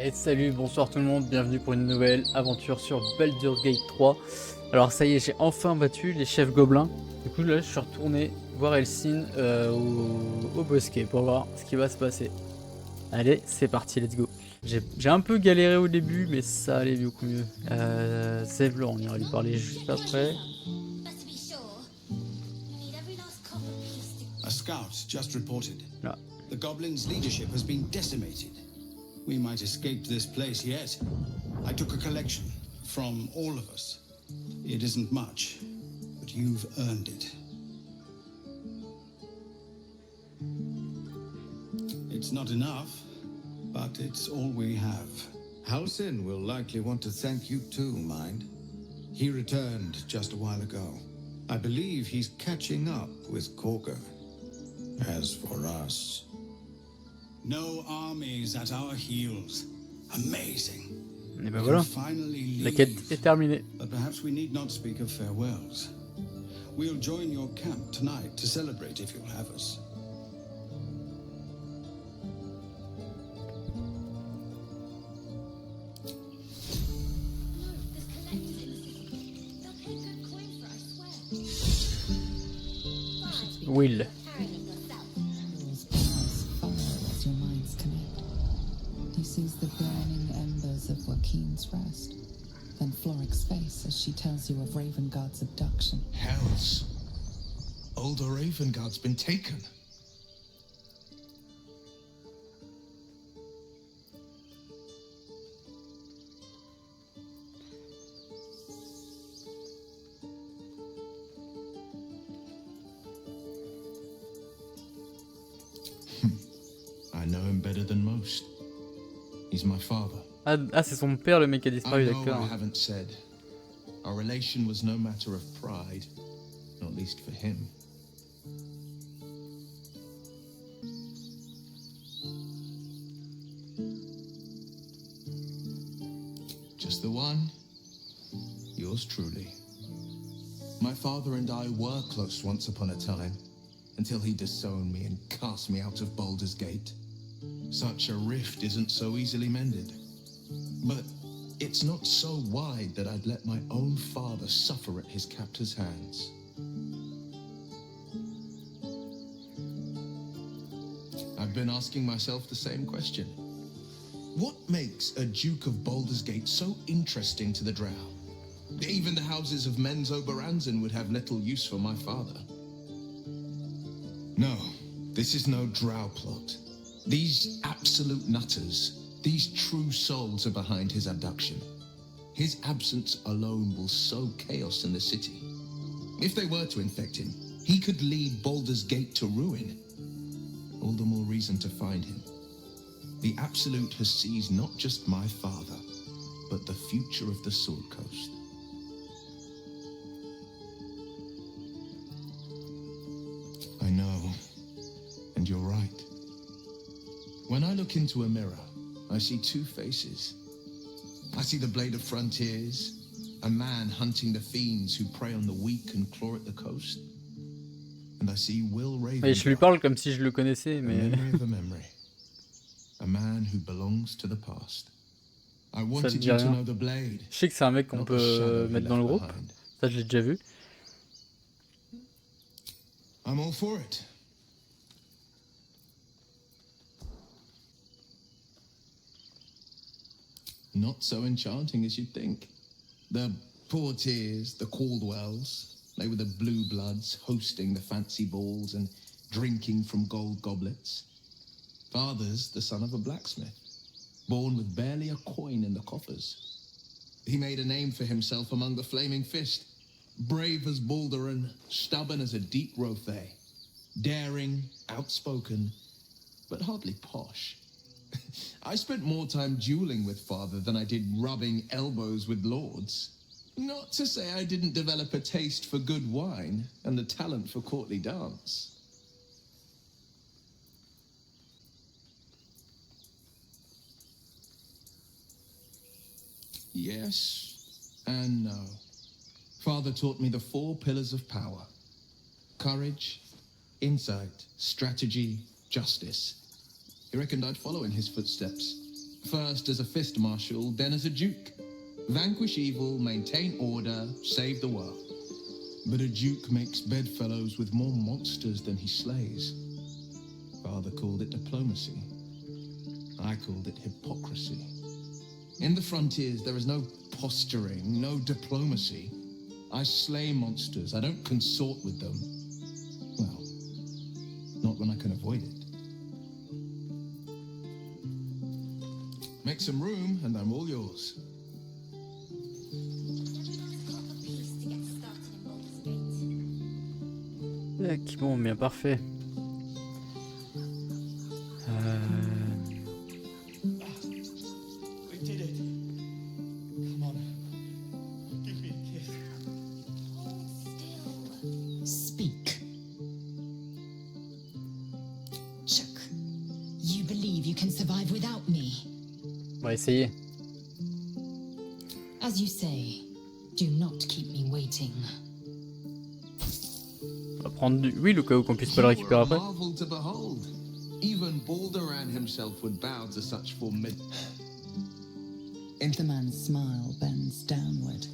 Et salut, bonsoir tout le monde, bienvenue pour une nouvelle aventure sur Baldur Gate 3. Alors ça y est, j'ai enfin battu les chefs gobelins. Du coup là je suis retourné voir Elsine au bosquet pour voir ce qui va se passer. Allez, c'est parti, let's go. J'ai un peu galéré au début, mais ça allait beaucoup mieux. Zevlor, on ira lui parler juste après. A scout just reported. Là. The goblins' leadership has been decimated. We might escape this place yet. I took a collection from all of us. It isn't much, but you've earned it. It's not enough, but it's all we have. Halsin will likely want to thank you too, mind. He returned just a while ago. I believe he's catching up with Korga. As for us... No armies at our heels. Amazing. Et ben voilà, Finally la quête leave. est terminée. But perhaps we need not speak of farewells. We'll join your camp tonight to celebrate if you'll have us. Will. As your minds connect, he sees the burning embers of Joaquin's rest, then Floric's face as she tells you of Ravengard's abduction. Hells. Older Ravengard's been taken. I know him better than most. He's my father. Ah c'est son père le mec qui a disparu, I know I d'accord. haven't said. Our relation was no matter of pride, not least for him. Just the one. Yours truly. My father and I were close once upon a time, until he disowned me and cast me out of Baldur's Gate. Such a rift isn't so easily mended. But it's not so wide that I'd let my own father suffer at his captor's hands. I've been asking myself the same question. What makes a Duke of Baldur's Gate so interesting to the Drow? Even the houses of Menzoberranzan would have little use for my father. No, this is no Drow plot. These absolute nutters, these true souls are behind his abduction. His absence alone will sow chaos in the city. If they were to infect him, he could lead Baldur's Gate to ruin. All the more reason to find him. The Absolute has seized not just my father, but the future of the Sword Coast. I know, and you're right. When I look into a mirror, I see two faces. I see the Blade of Frontiers, a man hunting the fiends who prey on the weak and claw at the coast. And I see Will Raven. Et je lui parle comme si je le connaissais, A mais memory of a memory. A man who belongs to the past. I wanted dit you to rien. know the blade. je sais que c'est un mec qu'on Not the shadow peut he mettre dans le left groupe. behind. Ça je l'ai déjà vu. I'm all for it. Not so enchanting as you'd think. The Portiers, the Caldwells, they were the blue bloods hosting the fancy balls and drinking from gold goblets. Father's the son of a blacksmith, born with barely a coin in the coffers. He made a name for himself among the Flaming Fist, brave as Balduran, stubborn as a deep Rothay, daring, outspoken, but hardly posh. I spent more time dueling with father than I did rubbing elbows with lords. Not to say I didn't develop a taste for good wine and the talent for courtly dance. Yes and no. Father taught me the 4 pillars of power: courage, insight, strategy, justice. He reckoned I'd follow in his footsteps. First as a fist marshal, then as a duke. Vanquish evil, maintain order, save the world. But a duke makes bedfellows with more monsters than he slays. Father called it diplomacy. I called it hypocrisy. In the frontiers, there is no posturing, no diplomacy. I slay monsters, I don't consort with them. Well, not when I can avoid it. Make some room, and I'm all yours. Tac, bon, bien parfait. We did it. Come on. Give me a kiss. Speak. Chuck, you believe you can survive without me? On va essayer. As you say, do not keep me waiting. On va prendre du huile au cas où qu'on puisse pas le récupérer après. Marvel to behold. Even Baldur himself would bow to such formid. The man's smile bends downward.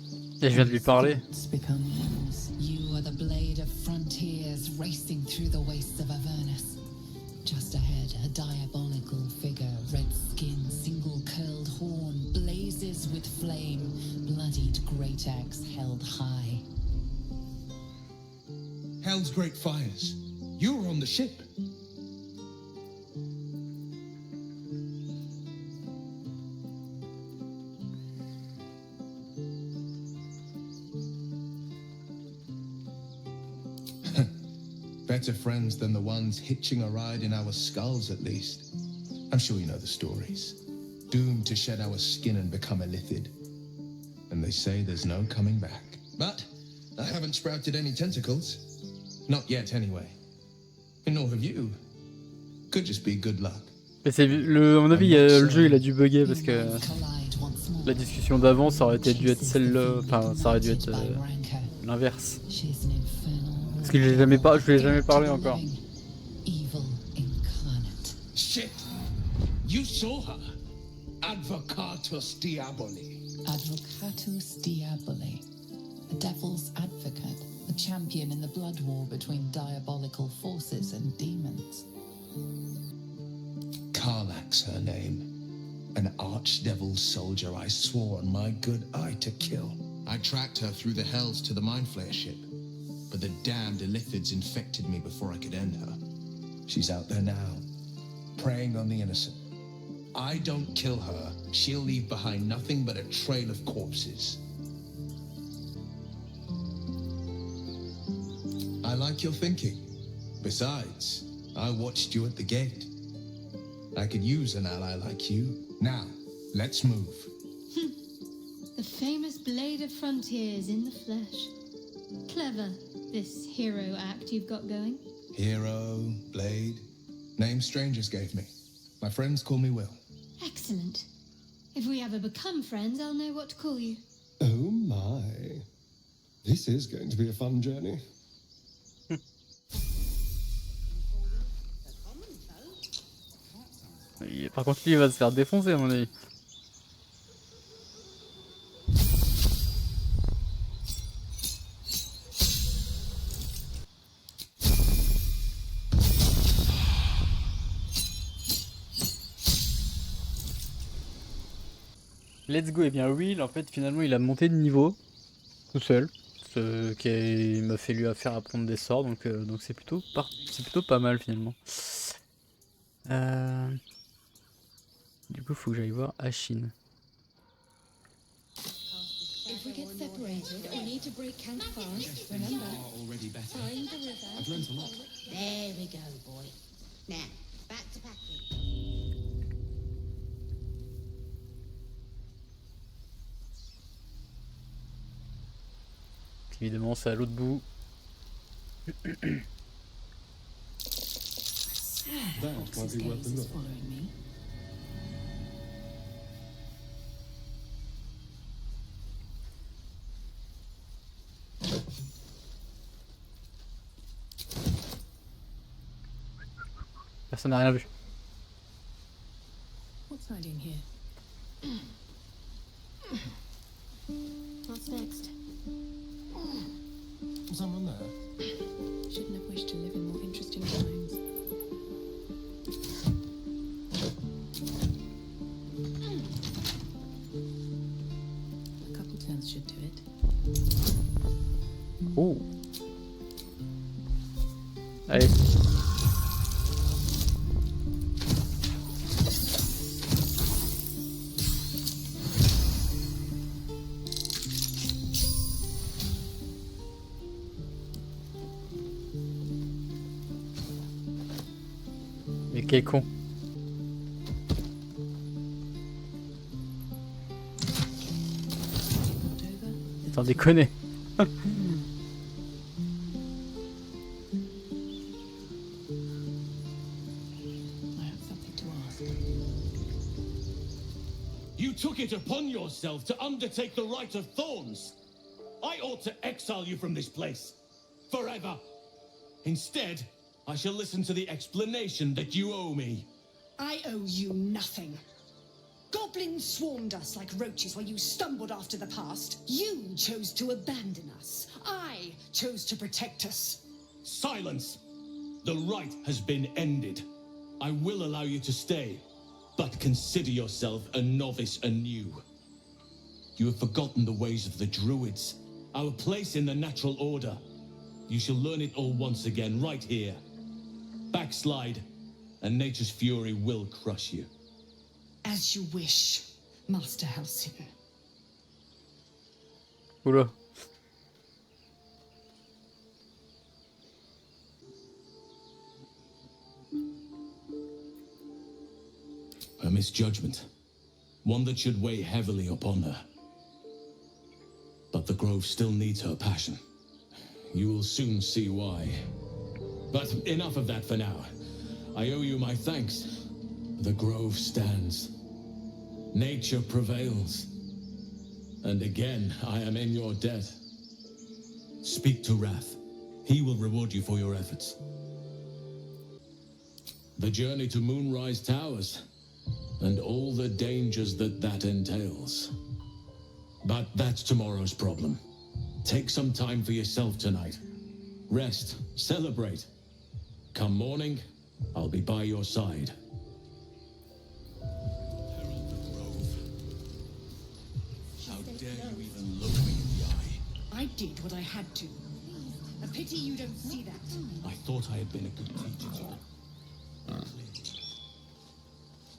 Et je viens de lui parler. Thoughts become wings. You are the blade of frontiers racing through the wastes of Avernus. Just ahead, a diabolical figure, red skin, single curled horn, blazes with flame, bloodied great axe held high. Hell's great fires. You were on the ship. Better friends than the ones hitching a ride in our skulls, at least. I'm sure you know the stories. Doomed to shed our skin and become illithid. And they say there's no coming back. But I haven't sprouted any tentacles. Not yet, anyway. And nor have you. Could just be good luck. Mais c'est le, à mon avis, le jeu il a dû bugger parce que la discussion d'avant ça aurait été dû être celle-là, enfin ça aurait dû être l'inverse. Parce que je lui ai jamais parlé encore. Shit! You saw her. Advocatus diaboli. Advocatus Diaboli, a devil's advocate, a champion in the blood war between diabolical forces and demons. Karlak's her name. An archdevil soldier I swore on my good eye to kill. I tracked her through the hells to the Mind Flayer ship, but the damned illithids infected me before I could end her. She's out there now, preying on the innocent. I don't kill her, she'll leave behind nothing but a trail of corpses. I like your thinking. Besides, I watched you at the gate. I could use an ally like you. Now, let's move. The famous blade of frontiers in the flesh. Clever, this hero act you've got going. Hero, blade, name strangers gave me. My friends call me Will. Excellent. If we ever become friends, I'll know what to call you. Oh my. This is going to be a fun journey. Par contre lui il va se faire défoncer à mon avis. Let's go. Et bien Will en fait finalement il a monté de niveau tout seul. Ce qui m'a fait lui faire apprendre des sorts donc c'est plutôt pas mal finalement. Du coup faut que j'aille voir Ashin. If we get separated, we need to break camp fast. Remember, Already better. find the river. I've learned a lot. There we go, boy. Now, back to packing. Évidemment c'est à l'autre bout. That might be worth a look. Following me. Personne n'a rien vu. What's hiding here? someone there? Shouldn't have wished to live in more interesting times. A couple turns should do it. Oh. Allez. Mais quel con. Sans déconner. You took it upon yourself to undertake the Rite of Thorns. I ought to exile you from this place. Forever. Instead, I shall listen to the explanation that you owe me. I owe you nothing. Goblins swarmed us like roaches while you stumbled after the past. You chose to abandon us. I chose to protect us. Silence! The rite has been ended. I will allow you to stay, but consider yourself a novice anew. You have forgotten the ways of the druids, our place in the natural order. You shall learn it all once again, right here. Backslide, and nature's fury will crush you. As you wish, Master Halsin. Oula. A misjudgment. One that should weigh heavily upon her. But the Grove still needs her passion. You will soon see why. But enough of that for now. I owe you my thanks. The Grove stands. Nature prevails. And again, I am in your debt. Speak to Wrath. He will reward you for your efforts. The journey to Moonrise Towers, and all the dangers that entails. But that's tomorrow's problem. Take some time for yourself tonight. Rest, celebrate. Come morning, I'll be by your side. Herald the Grove. How dare you even look me in the eye? I did what I had to. A pity you don't see that. I thought I had been a good teacher to you.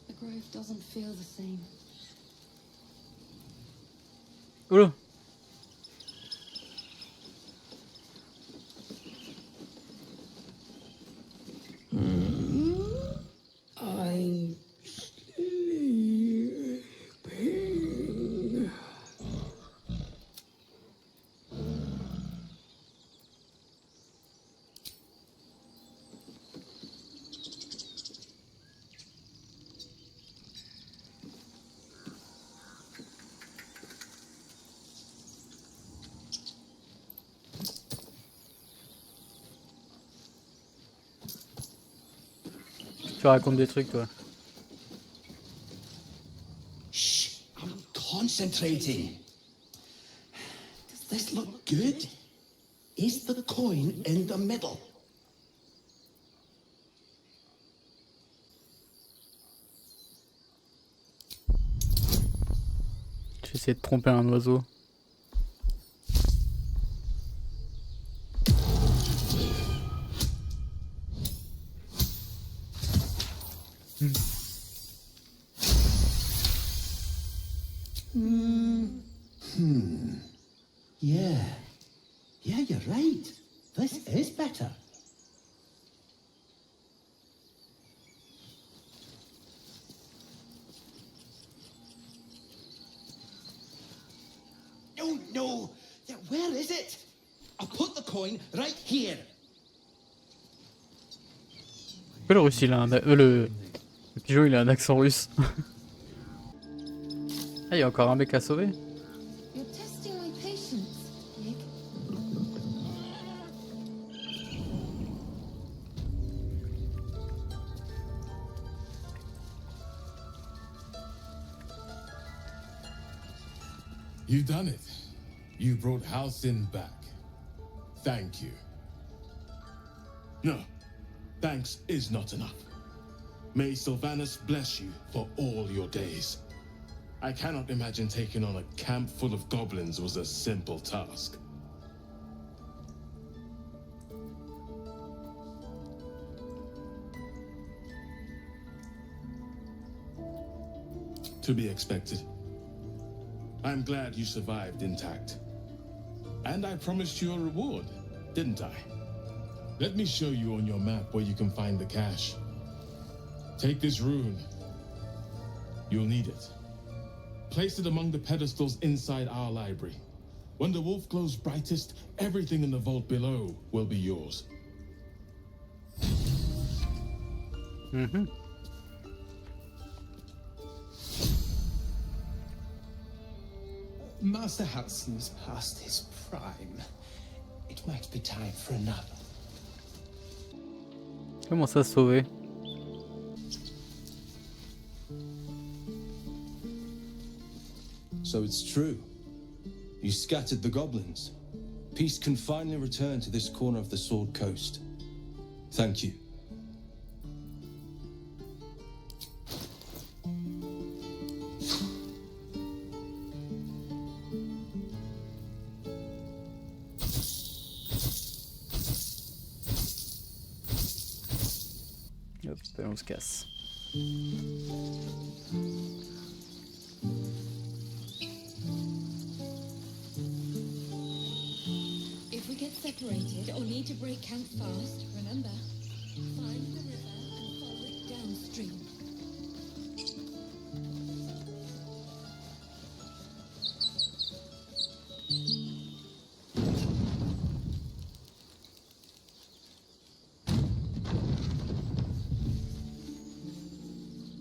The grove doesn't feel the same. Oula. I'm sleeping. Tu racontes des trucs, toi. Shh, I'm concentrating. Does this look good? Is the coin in the middle? J'essaie de tromper un oiseau. Yeah, you're right. This is better. Oh no! Where is it? I'll put the coin right here. Le russe, il a un... le pigeon, il a un accent russe. Ah, il y a encore un mec à sauver. You're testing my patience, Nick. You've done it. You brought Halsin back. thank you. No, thanks is not enough. May Sylvanus bless you for all your days. I cannot imagine taking on a camp full of goblins was a simple task. To be expected. I'm glad you survived intact. And I promised you a reward, didn't I? Let me show you on your map where you can find the cache. Take this rune. You'll need it. Place it among the pedestals inside our library. When the wolf glows brightest, everything in the vault below will be yours. Mm-hmm. Master Hudson's past his prime. It might be time for another. Comment ça sauver? So it's true. You scattered the goblins. Peace can finally return to this corner of the Sword Coast. Thank you. Hop, on se casse. If we get separated or need to break camp fast, remember, find the river and follow it downstream.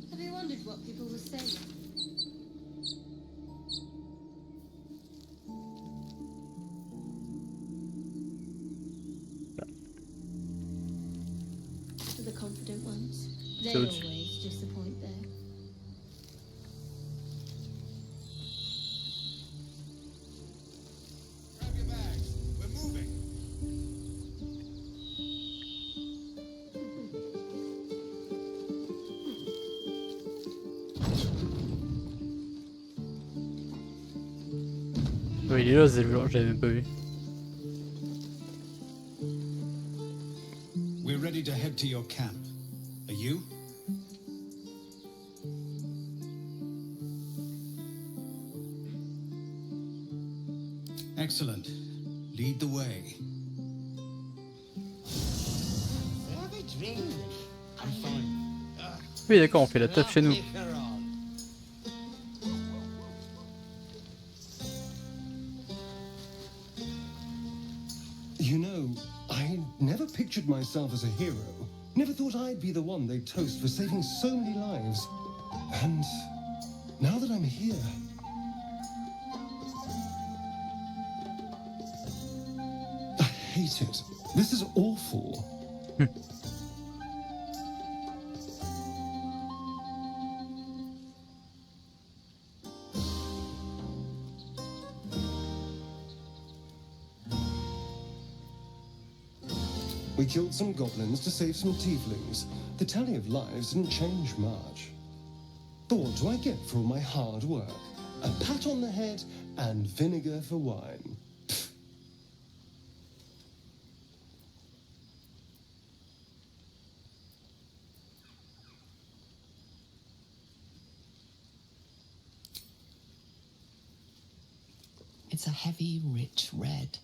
Have you wondered what people were saying? For the confident ones, they Zoxx. always disappoint there. Grab your bags. We're moving. Oui, il est là, c'est le genre, j'avais même pas vu. We're ready to head to your camp. Are you? Excellent. Lead the way. Have a drink. I'm fine. Oui, d'accord, on fait la table chez nous. You know, I never pictured myself as a hero. Never thought I'd be the one they'd toast for saving so many lives. And now that I'm here, I hate it. This is awful. We killed some goblins to save some tieflings. The tally of lives didn't change much. But what do I get for all my hard work? A pat on the head and vinegar for wine. Pfft. It's a heavy, rich red,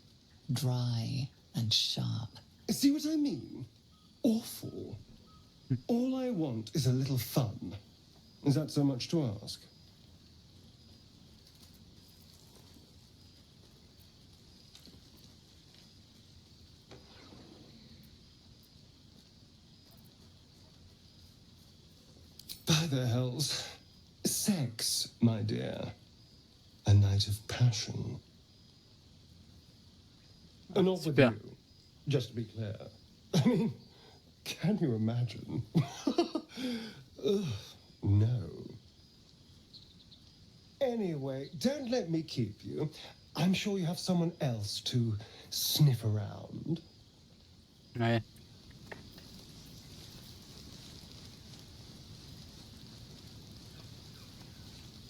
dry and sharp. See what I mean? Awful. All I want is a little fun. Is that so much to ask? By the hells. Sex, my dear. A night of passion. Not with Super. you. Just to be clear. I mean, can you imagine? Ugh, no. Anyway, don't let me keep you. I'm sure you have someone else to sniff around. Ouais.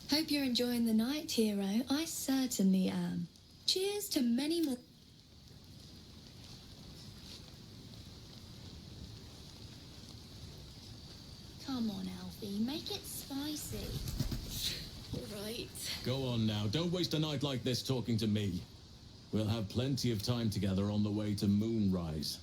Hope you're enjoying the night, hero. I certainly am. Cheers to many more. Come on, Alfie, make it spicy. All right. Go on now, don't waste a night like this talking to me. We'll have plenty of time together on the way to moonrise.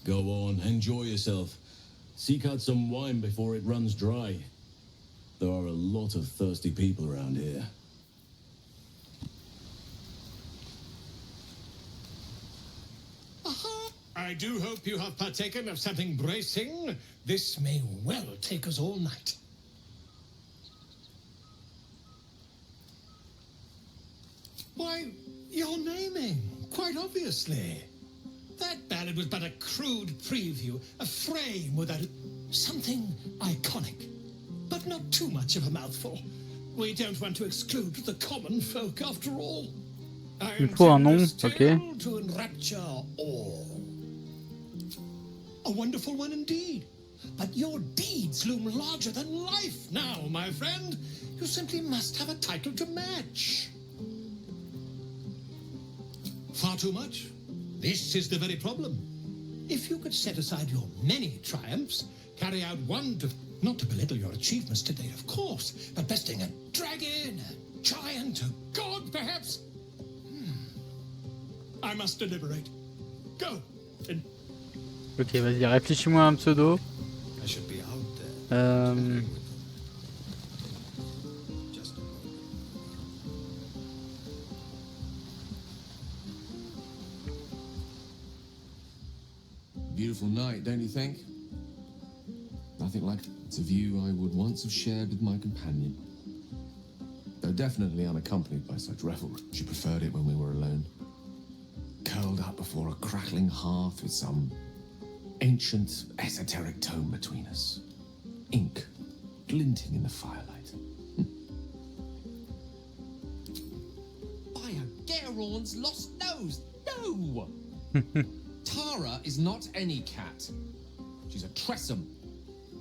Go on, enjoy yourself. Seek out some wine before it runs dry. There are a lot of thirsty people around here. Aha! I do hope you have partaken of something bracing. This may well take us all night. Why, you're naming, quite obviously. That ballad was but a crude preview, a frame without something iconic, but not too much of a mouthful. We don't want to exclude the common folk after all. I Il faut un nom, intend this ok. tale to enrapture all. A wonderful one indeed. But your deeds loom larger than life now, my friend. You simply must have a title to match. Far too much? This is the very problem. If you could set aside your many triumphs, carry out one to, not to belittle your achievements to date, of course, but besting a dragon, a giant, a god, perhaps. I must deliberate. Go. Ok, vas-y, réfléchis-moi un pseudo. I should be out there. Just a moment. Beautiful night, don't you think? Nothing like it's a view I would once have shared with my companion. Though definitely unaccompanied by such revelry. She preferred it when we were alone. Curled up before a crackling hearth with some ancient esoteric tome between us. Ink glinting in the firelight. By a Gerorn's lost nose! No! Tara is not any cat. She's a Tressum.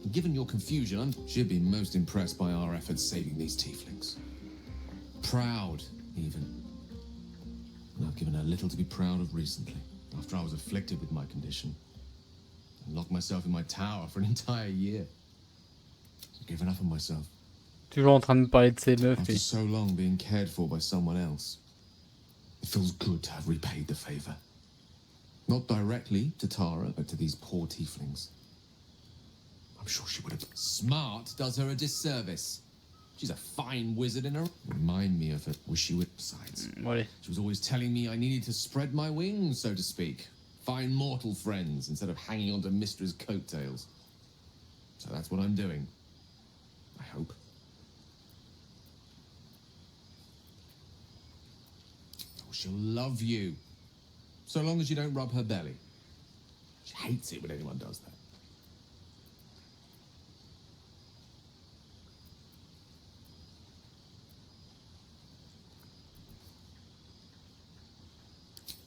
And given your confusion, she'd be most impressed by our efforts saving these tieflings. Proud, even. And I've given her little to be proud of recently, after I was afflicted with my condition. And locked myself in my tower for an entire year. I've given up on myself. Toujours en train de me parler de ses meufs. After Et... so long being cared for by someone else, it feels good to have repaid the favor. Not directly to Tara, but to these poor tieflings. I'm sure she would have... Smart does her a disservice. She's a fine wizard in her... Remind me of it. Wish she would... Besides, Allez. she was always telling me I needed to spread my wings, so to speak. Find mortal friends instead of hanging onto Mistress' coattails. So that's what I'm doing. I hope. Oh, she'll love you. So long as you don't rub her belly. She hates it when anyone does that.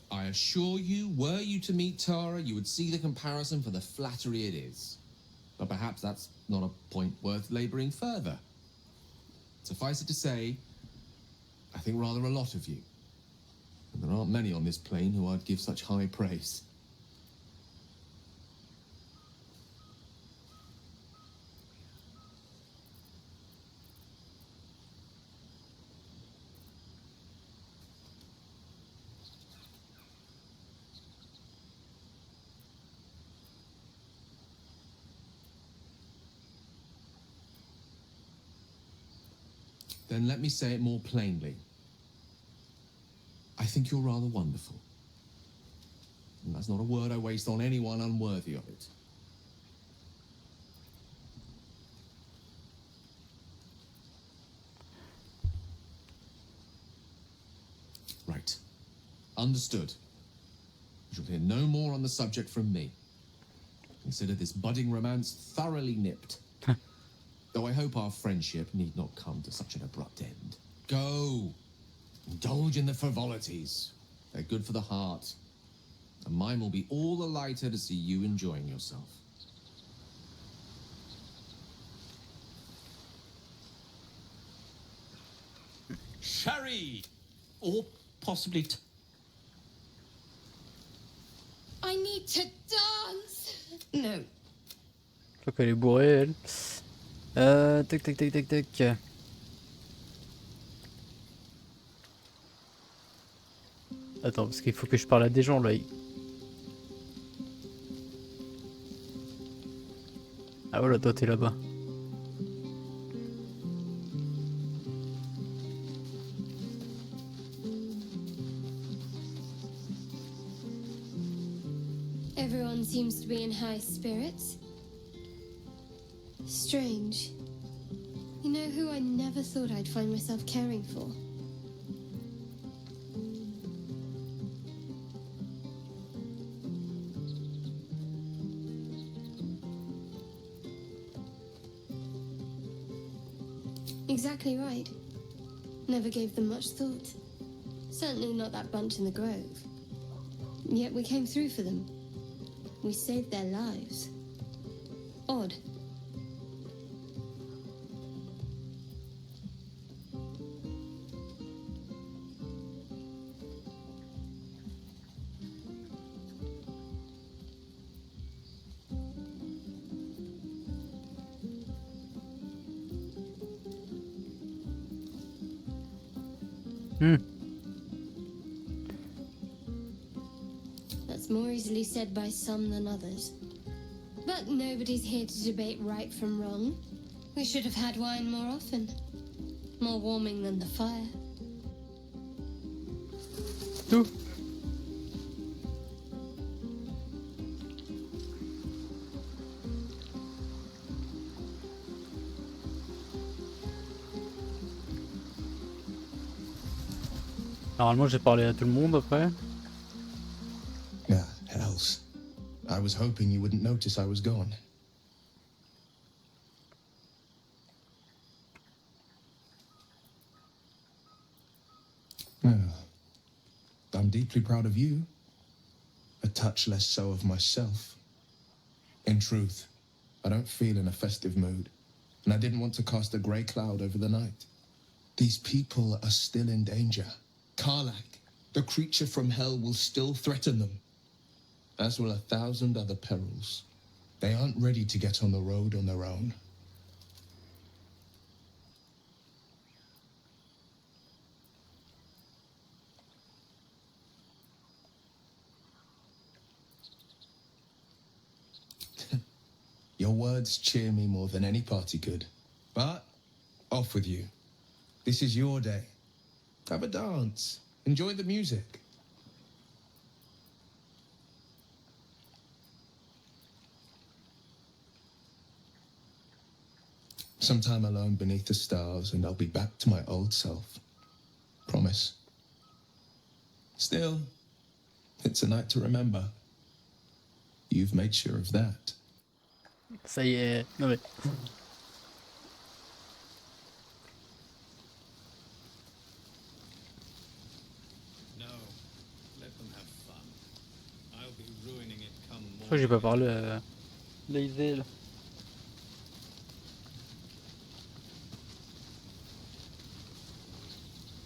I assure you, were you to meet Tara, you would see the comparison for the flattery it is. But perhaps that's not a point worth labouring further. Suffice it to say, I think rather a lot of you. And there aren't many on this plane who I'd give such high praise. Then let me say it more plainly. I think you're rather wonderful. And that's not a word I waste on anyone unworthy of it. Right. Understood. You shall hear no more on the subject from me. consider this budding romance thoroughly nipped. Though I hope our friendship need not come to such an abrupt end. Go! Indulge in the frivolities. They're good for the heart. And mine will be all the lighter to see you enjoying yourself. Sherry! Or possibly... I need to dance. No. Je crois qu'elle est bourrée, elle. Tac, tac, tac, tac, tac. Attends, parce qu'il faut que je parle à des gens, là. Ah voilà, toi, t'es là-bas. Everyone seems to be in high spirits. Strange. You know who I never thought I'd find myself caring for? Exactly right. Never gave them much thought. Certainly not that bunch in the grove. Yet we came through for them. We saved their lives. Odd. That's more easily said by some than others. But nobody's here to debate right from wrong. We should have had wine more often. More warming than the fire. Tout. Normalement, j'ai parlé à tout le monde après. Yeah, hells. I was hoping you wouldn't notice I was gone. Well, I'm deeply proud of you. A touch less so of myself. In truth, I don't feel in a festive mood, and I didn't want to cast a grey cloud over the night. These people are still in danger. Karlach, the creature from hell, will still threaten them, as will 1,000 other perils. They aren't ready to get on the road on their own. Your words cheer me more than any party could. But, off with you. This is your day. Have a dance. Enjoy the music. Some time alone beneath the stars, and I'll be back to my old self. Promise. Still, it's a night to remember. You've made sure of that. Ça y est. Non mais. Je crois que j'ai pas parlé à Laisel là.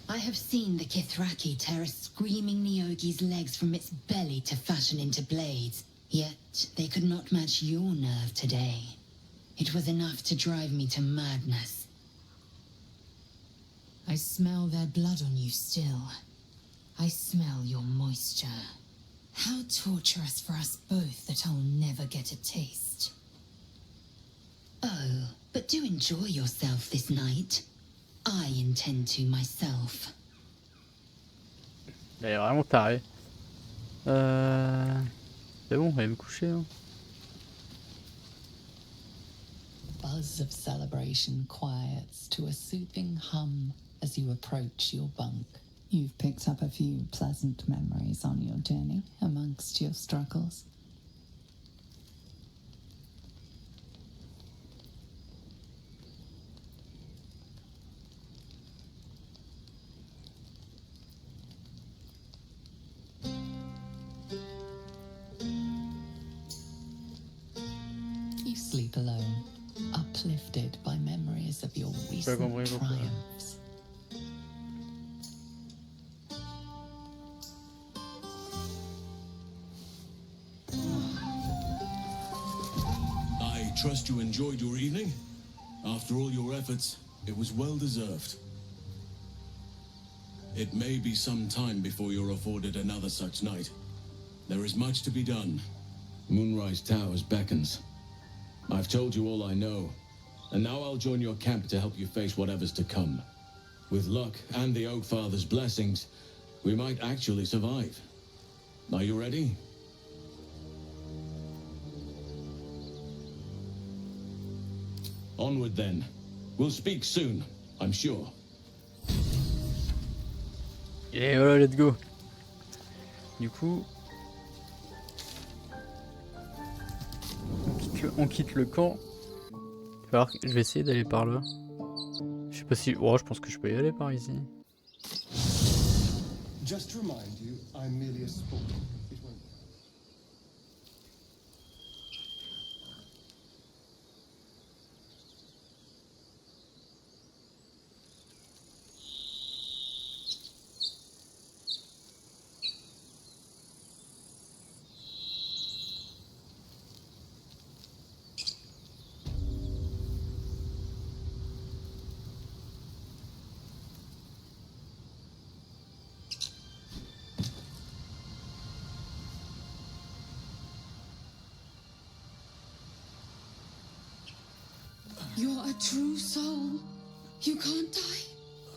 I have seen the Kithraki tear a screaming Neogi's legs from its belly to fashion into blades. Yet they could not match your nerve today. It was enough to drive me to madness. I smell their blood on you still. I smell your moisture. How torturous for us both that I'll never get a taste. Oh, but do enjoy yourself this night. I intend to myself. Il est vraiment taré. C'est bon, on va me coucher. Hein. Buzz of celebration quiets to a soothing hum as you approach your bunk. You've picked up a few pleasant memories on your journey amongst your struggles. You sleep alone, uplifted by memories of your recent triumphs. I trust you enjoyed your evening. After all your efforts, it was well deserved. It may be some time before you're afforded another such night. There is much to be done. Moonrise Towers beckons. I've told you all I know, and now I'll join your camp to help you face whatever's to come. With luck and the Oak Father's blessings, we might actually survive. Are you ready? Onward then. We'll speak soon, I'm sure. Et voilà, let's go. Du coup, on quitte le camp. Alors, je vais essayer d'aller par là. Je sais pas si... Oh, je pense que je peux y aller par ici. Just to remind you, I'm merely a sport. It won't. You're a true soul. You can't die.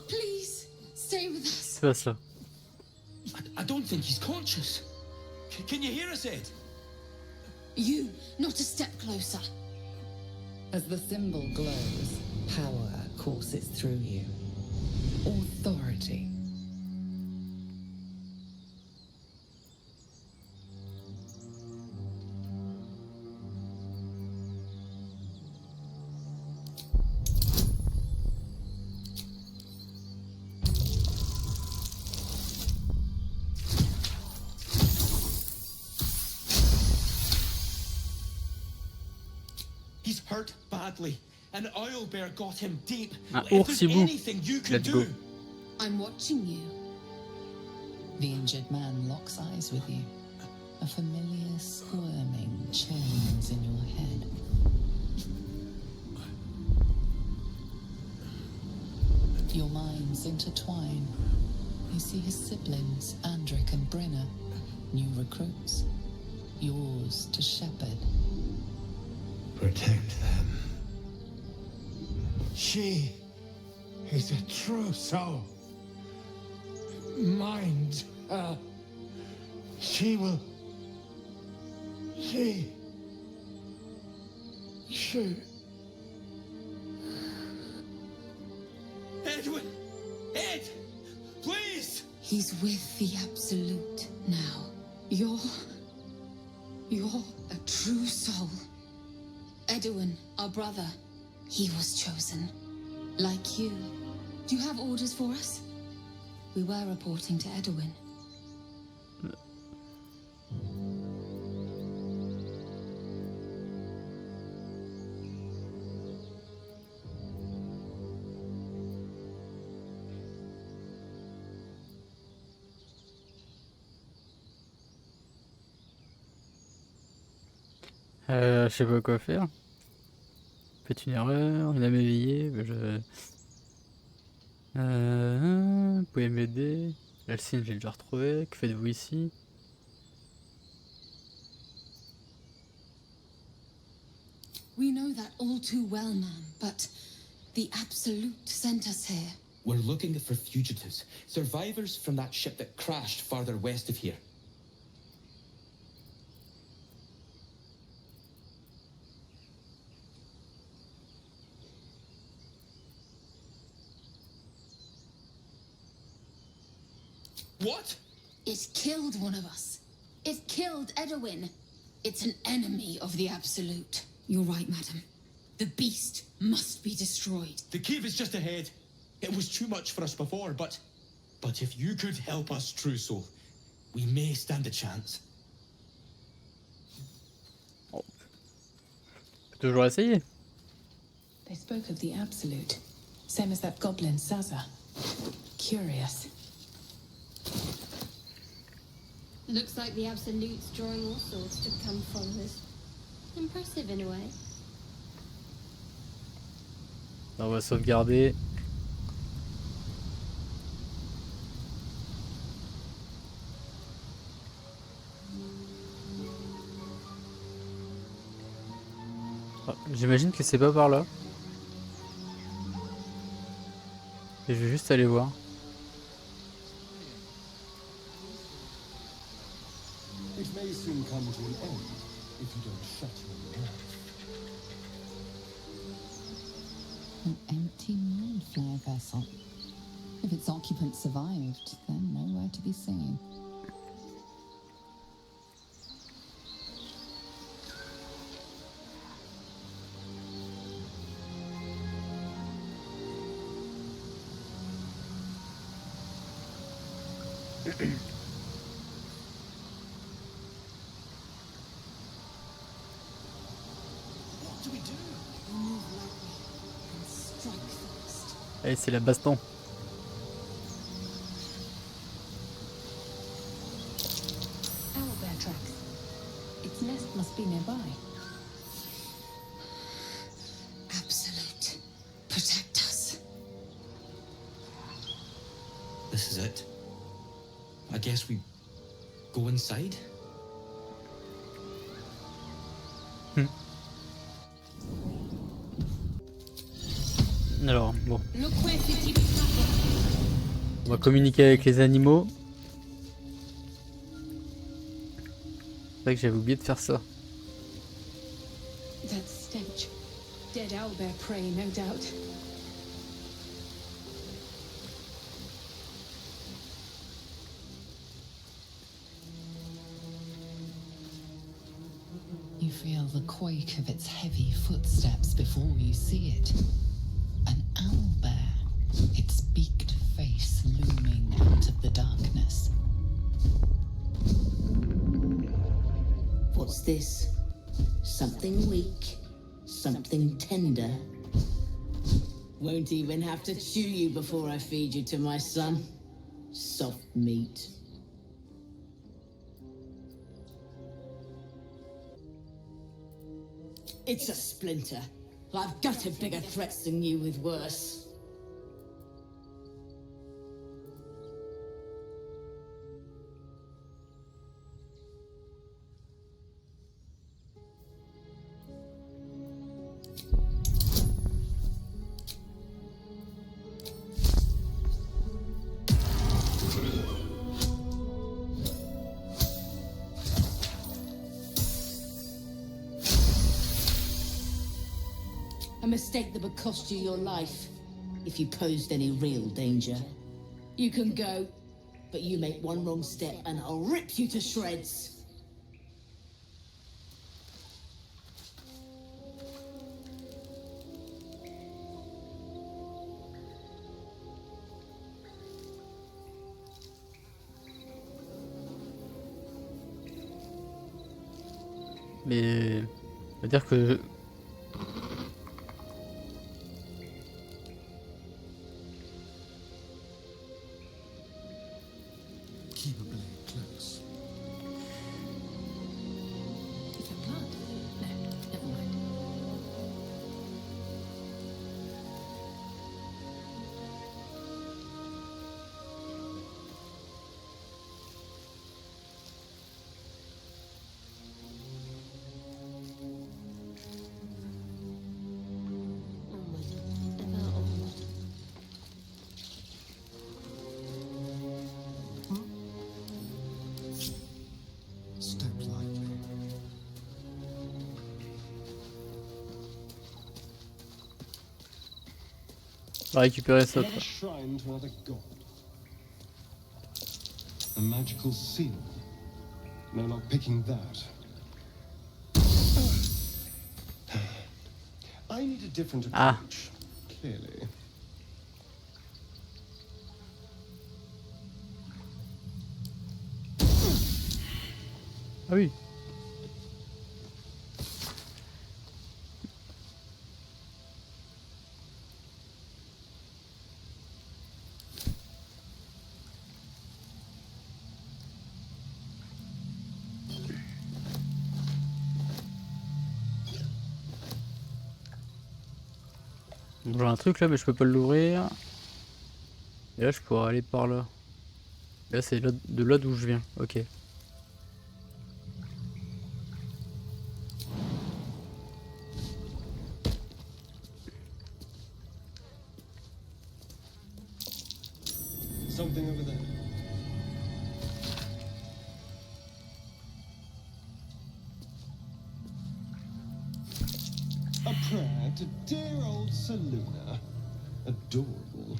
Please, stay with us. C'est pas ça. I don't think he's conscious. Can you hear us, Ed? You, not a step closer. As the symbol glows, power courses through you. Authority. He's hurt badly. An oil bear got him deep. Un If there's Ours-Hiboux. anything you can Let's go. do. I'm watching you. The injured man locks eyes with you. A familiar squirming churns in your head. Your minds intertwine. You see his siblings, Andric and Brenna, new recruits. Yours to shepherd. Protect them. She is a true soul. Mind her. She will. She. Edwin! Ed! Please! He's with the Absolute now. You're a true soul. Edwin, our brother, he was chosen. Like you. Do you have orders for us? We were reporting to Edwin. Je sais pas quoi faire. Faites une erreur, il a m'éveillé. Vous pouvez m'aider. L'Alcine, j'ai déjà retrouvé. Que faites-vous ici? We know that all too well, ma'am, but the Absolute sent us here. We're looking for fugitives. Survivors from that ship that crashed farther west of here. What? It killed one of us. It killed Edwin. It's an enemy of the Absolute. You're right, madam. The beast must be destroyed. The cave is just ahead. It was too much for us before, but if you could help us, True Soul, we may stand a chance. Faut toujours essayer. They spoke of the absolute, same as that goblin Saza. Curious. Looks like the absolute's drawing all sorts to become followers. Impressive in a way. On va sauvegarder. Ah, j'imagine que c'est pas par là. Et je vais juste aller voir. It may soon come to an end if you don't shut your mouth. An empty mind flare vessel. If its occupant survived, then nowhere to be seen. What do we do? We move lightly and strike first. Allez, c'est la baston. Owlbear tracks. Its nest must be nearby. Absolute. Protect us. This is it. I guess we go inside? Alors, bon. Look where city. On va communiquer avec les animaux. C'est vrai que j'avais oublié de faire ça. That stench. Dead owlbear prey, no doubt. You feel the quake of its heavy footsteps before you see it. An owlbear, its beaked face looming out of the darkness. What's this? Something weak, something tender. Won't even have to chew you before I feed you to my son. Soft meat. It's a splinter. I've gutted bigger threats than you with worse. A mistake that would cost you your life if you posed any real danger. You can go, but you make one wrong step and I'll rip you to shreds. Mais on va dire que Keep a blade close. Is that blood? No, never mind. Step lightly. on va récupérer ça. Another shrine to another god. A magical seal. No luck picking that. I need a different Ah. approach. Clearly. Ah oui. Bon, j'ai un truc là, mais je peux pas l'ouvrir. Et là, je pourrais aller par là. Et là, c'est de là d'où je viens. Ok. Something over there. A prayer to dear old Saluna. Adorable.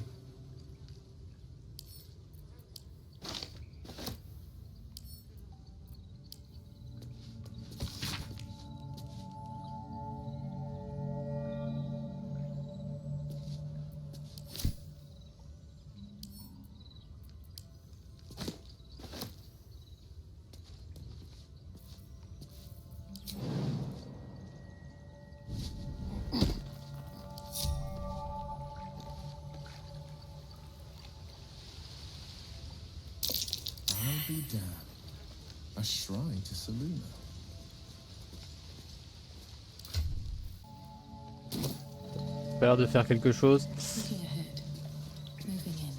I'll be damned. A shrine to Saluna. Ça a l'air de faire quelque chose. Looking ahead. Moving in.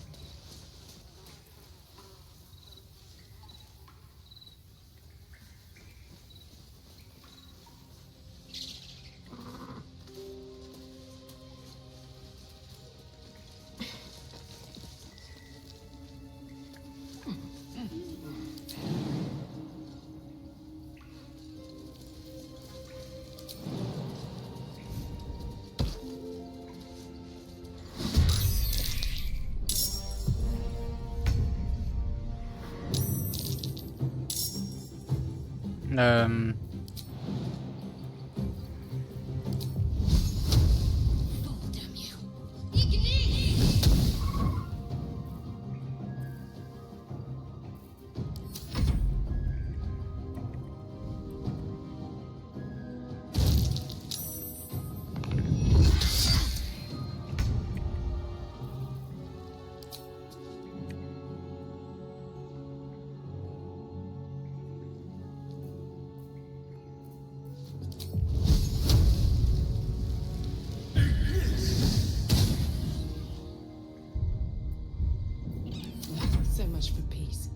So much for peace.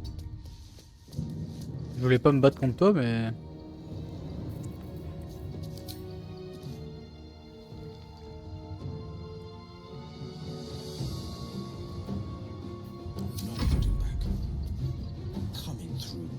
Je voulais pas me battre contre toi, mais... Not putting back. Coming through.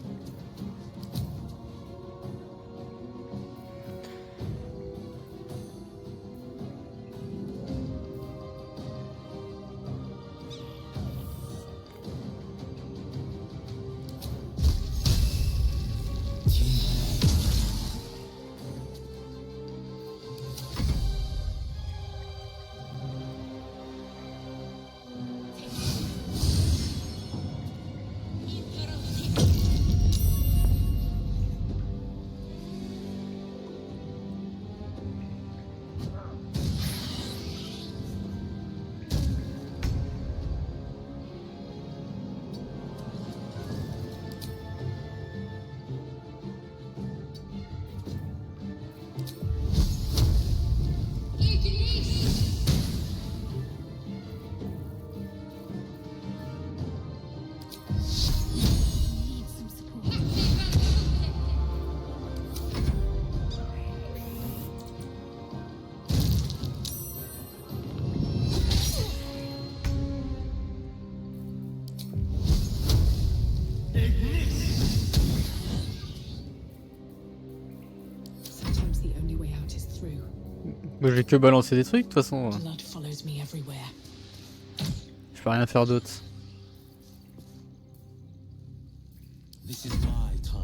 Sometimes the only way out is through. Bah, j'ai que balancé des trucs de toute façon. Blood follows me everywhere. Je peux rien faire d'autre. This is my time.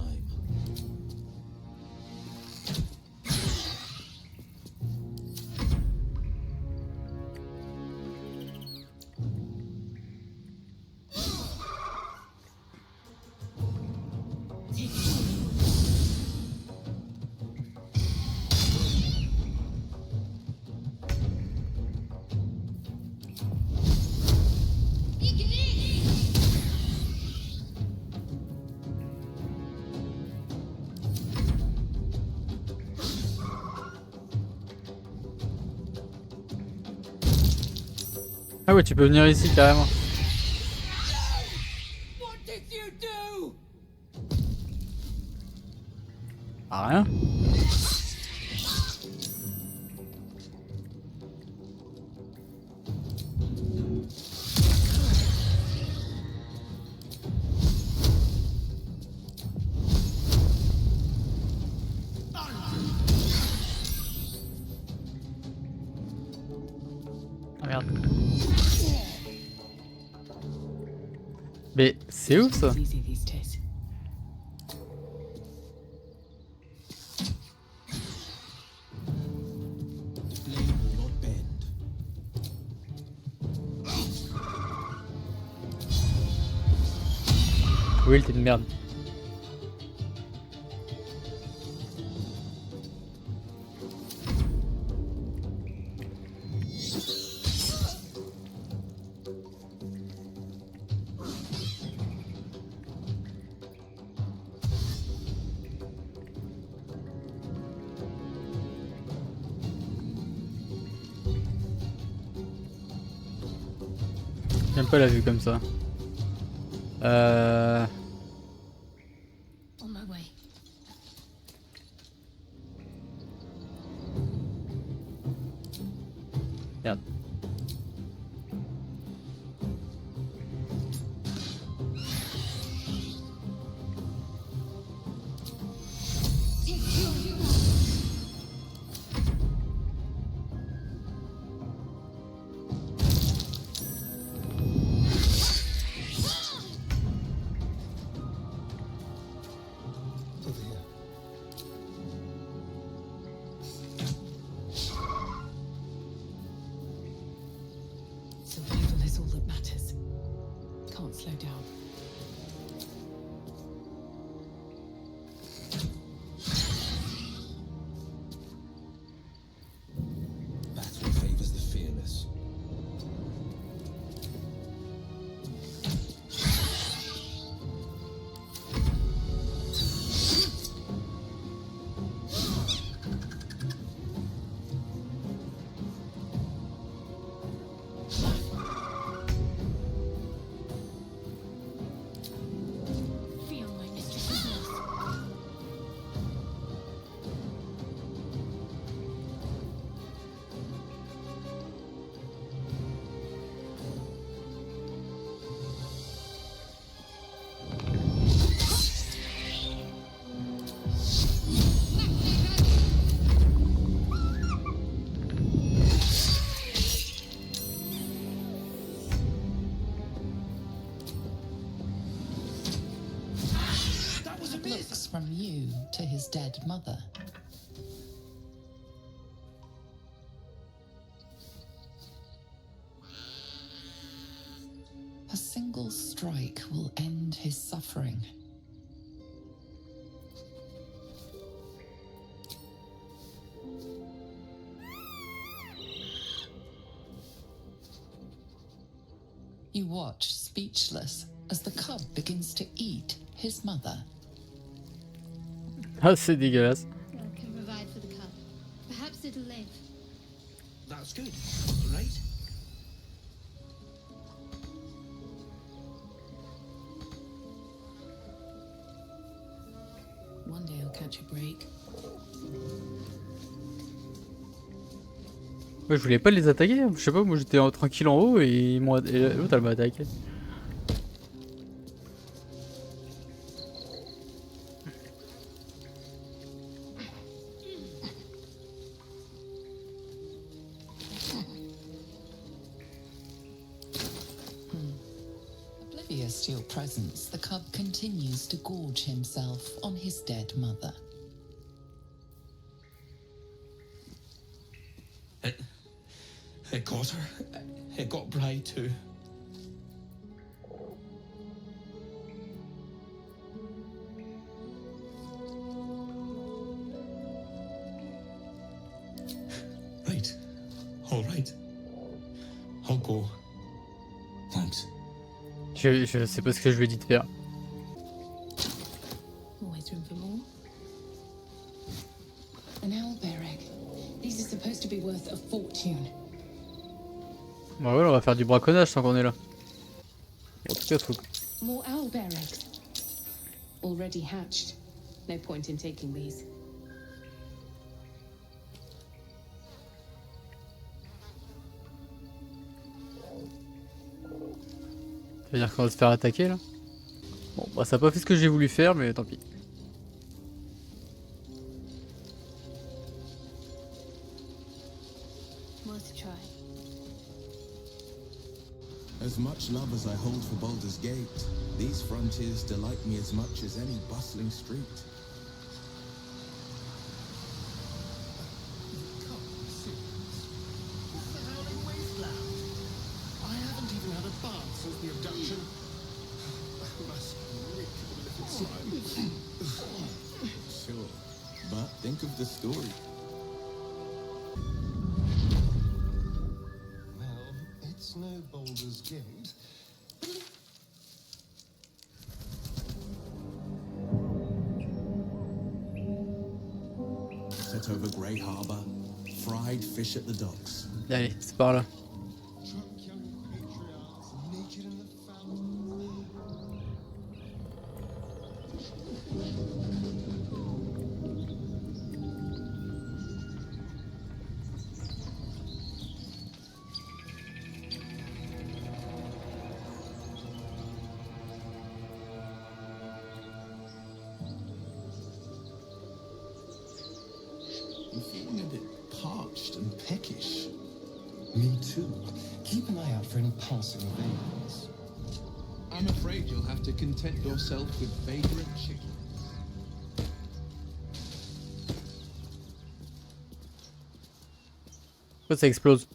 Ah ouais, tu peux venir ici carrément. What did you do? Ah rien. Ah merde. Mais c'est où ça? Easy these days. The blade will not bend. Will, t'es une merde. J'aime pas la vue comme ça. On my way. Merde. Over here. Survival is all that matters. Can't slow down. Battle favors the fearless. Feel my mistress's loss. That was a miss! Looks from you to his dead mother. A single strike will end his suffering. You watch, speechless, as the cub begins to eat his mother. Ah, c'est dégueulasse. I can provide for the cub. Perhaps it'll live. That's good, right? One day I'll catch a break. Ouais, je voulais pas les attaquer. Je sais pas, moi j'étais tranquille en haut et, et l'autre elle m'a attaqué. Oblivious to your presence, the cub continues to gorge himself on his dead mother. It got her. It got Bride too. Right. All right. I'll go. Thanks. Je sais pas ce que je lui ai dit de faire. Always room for more. An owlbear egg. These are supposed to be worth a fortune. Bah ouais, on va faire du braconnage tant qu'on est là. En tout cas, faut... More owlbear eggs. Already hatched. No point in taking these. Ça veut dire qu'on va se faire attaquer là. Bon, bah ça a pas fait ce que j'ai voulu faire, mais tant pis. Worth a try. As much love as I hold for Baldur's Gate, these frontiers delight me as much as any bustling street. I haven't even had a bath since the abduction. Must reek of a little slime. Sure, but think of the story. Well, it's no Baldur's Gate. Set over Grey Harbour, fried fish at the docks. Allez, c'est par là. Drunk young patriarchs, naked in the fountain. I'm feeling a bit parched and peckish. Me too. Keep an eye out for any passing veins. I'm afraid you'll have to content yourself with vagrant chicken. Pourquoi ça explose?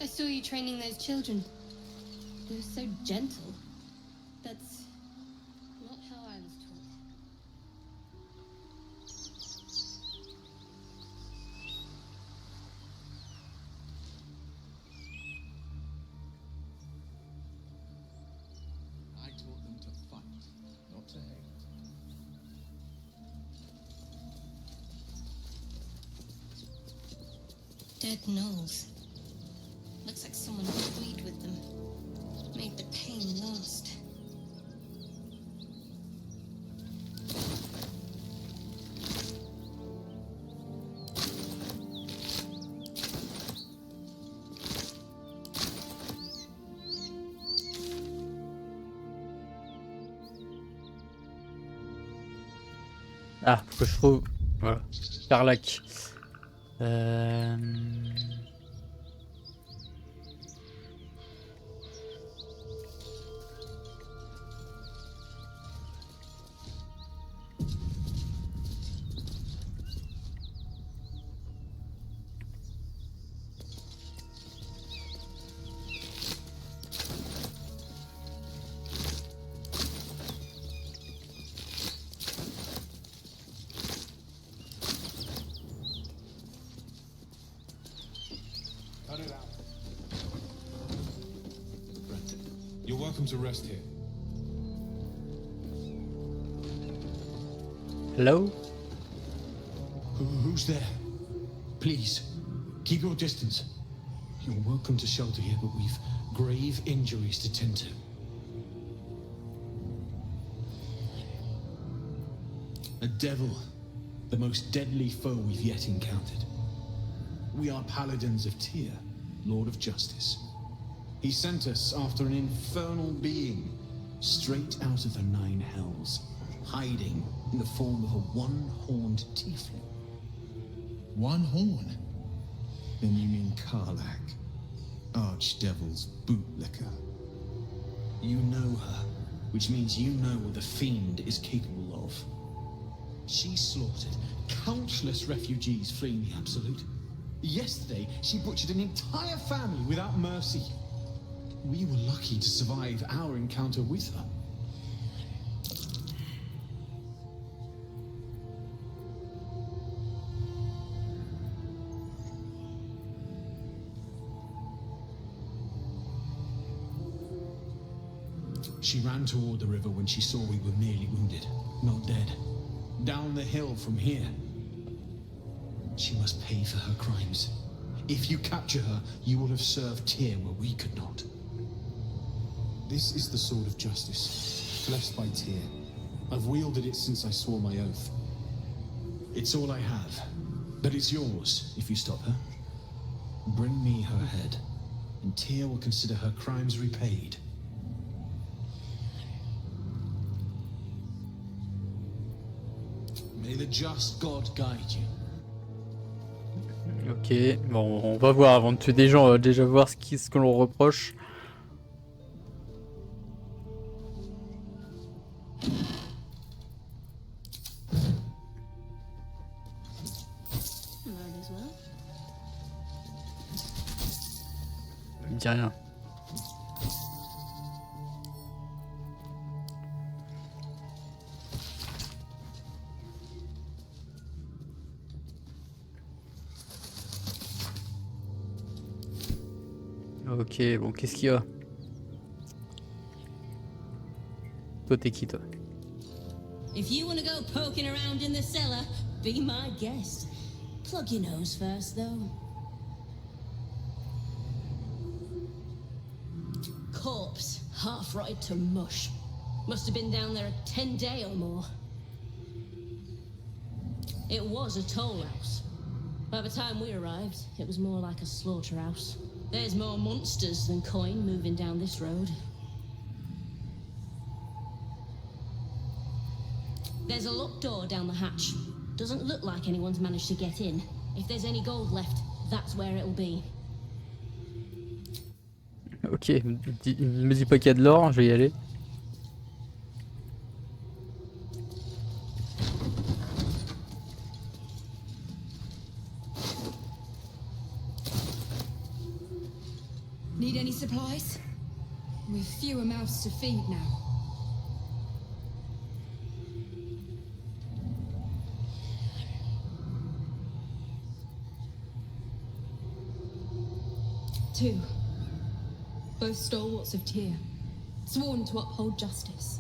I saw you training those children. They were so gentle. That's not how I was taught. I taught them to fight, not to hate. Dead gnolls. Looks like someone toyed with them. Made the pain last. Ah, faut que je trouve... Voilà. Carlac. Cut it out. You're welcome to rest here. Hello? Who's there? Please, keep your distance. You're welcome to shelter here, but we've grave injuries to tend to. A devil, the most deadly foe we've yet encountered. We are paladins of Tyr, Lord of Justice. He sent us after an infernal being, straight out of the Nine Hells, hiding in the form of a one-horned tiefling. One horn? Then you mean Karlach, Archdevil's bootlicker. You know her, which means you know what the Fiend is capable of. She slaughtered countless refugees fleeing the Absolute. Yesterday, she butchered an entire family without mercy. We were lucky to survive our encounter with her. She ran toward the river when she saw we were merely wounded, not dead. Down the hill from here. She must pay for her crimes. If you capture her, you will have served Tyr where we could not. This is the sword of justice, blessed by Tyr. I've wielded it since I swore my oath. It's all I have, but it's yours if you stop her. Bring me her head, and Tyr will consider her crimes repaid. May the just God guide you. Ok, bon, on va voir avant de tuer des gens, on va déjà voir ce qu'on leur reproche. Il me dit rien. Ok, bon, qu'est-ce qu'il y a? Toi, t'es qui, toi? If you want to go poking around in the cellar, be my guest. Plug your nose first, though. Corpse, half rotted to mush. Must have been down there a 10-day or more. It was a toll house. By the time we arrived, it was more like a slaughterhouse. There's more monsters than coin moving down this road. There's a locked door down the hatch. Doesn't look like anyone's managed to get in. If there's any gold left, that's where it'll be. Ok, il me dit pas qu'il y a de l'or, je vais y aller. Need any supplies? We've fewer mouths to feed now. Two. Both stalwarts of Tyr, sworn to uphold justice.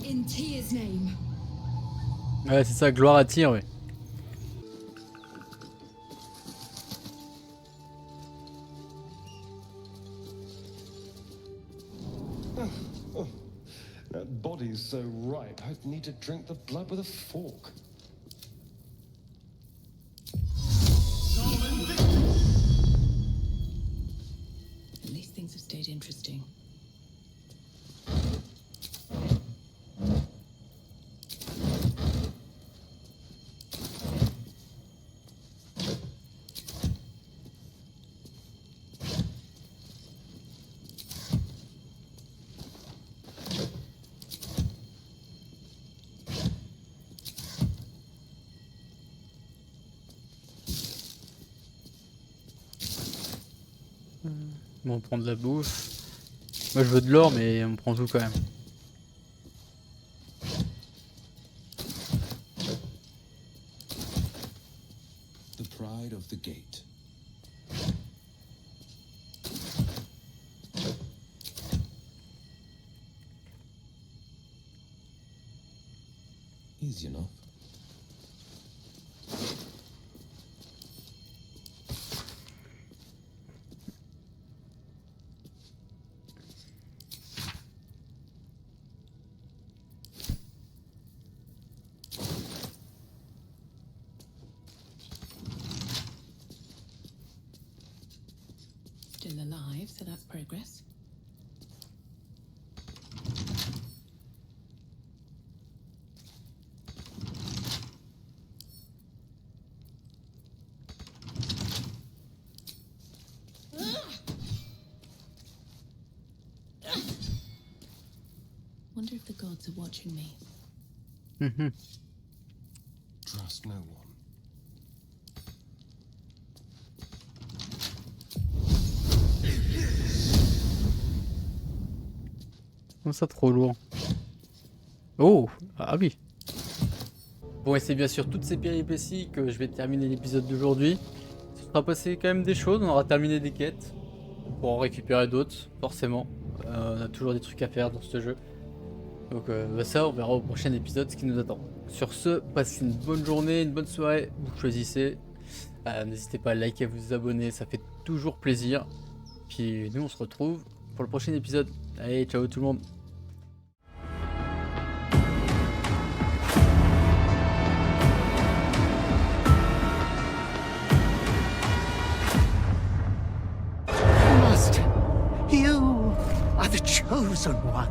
In Tyr's name. Ouais, c'est ça, gloire à Tyr, ouais. That body's so ripe, I'd need to drink the blood with a fork. At least things have stayed interesting. Bon, on prend de la bouffe. Moi je veux de l'or, mais on prend tout quand même. The pride of the gate. Easy enough. Still alive, so that's progress. Wonder if the gods are watching me. Trust no one. Comment ça trop lourd? Oh, ah oui. Bon, et c'est bien sûr toutes ces péripéties que je vais terminer l'épisode d'aujourd'hui. Il sera passé quand même des choses, on aura terminé des quêtes. Pour en récupérer d'autres, forcément. On a toujours des trucs à faire dans ce jeu. Donc ça, on verra au prochain épisode ce qui nous attend. Sur ce, passez une bonne journée, une bonne soirée, vous choisissez. N'hésitez pas à liker, à vous abonner, ça fait toujours plaisir. Puis nous, on se retrouve pour le prochain épisode. Allez, ciao tout le monde. You are the chosen one.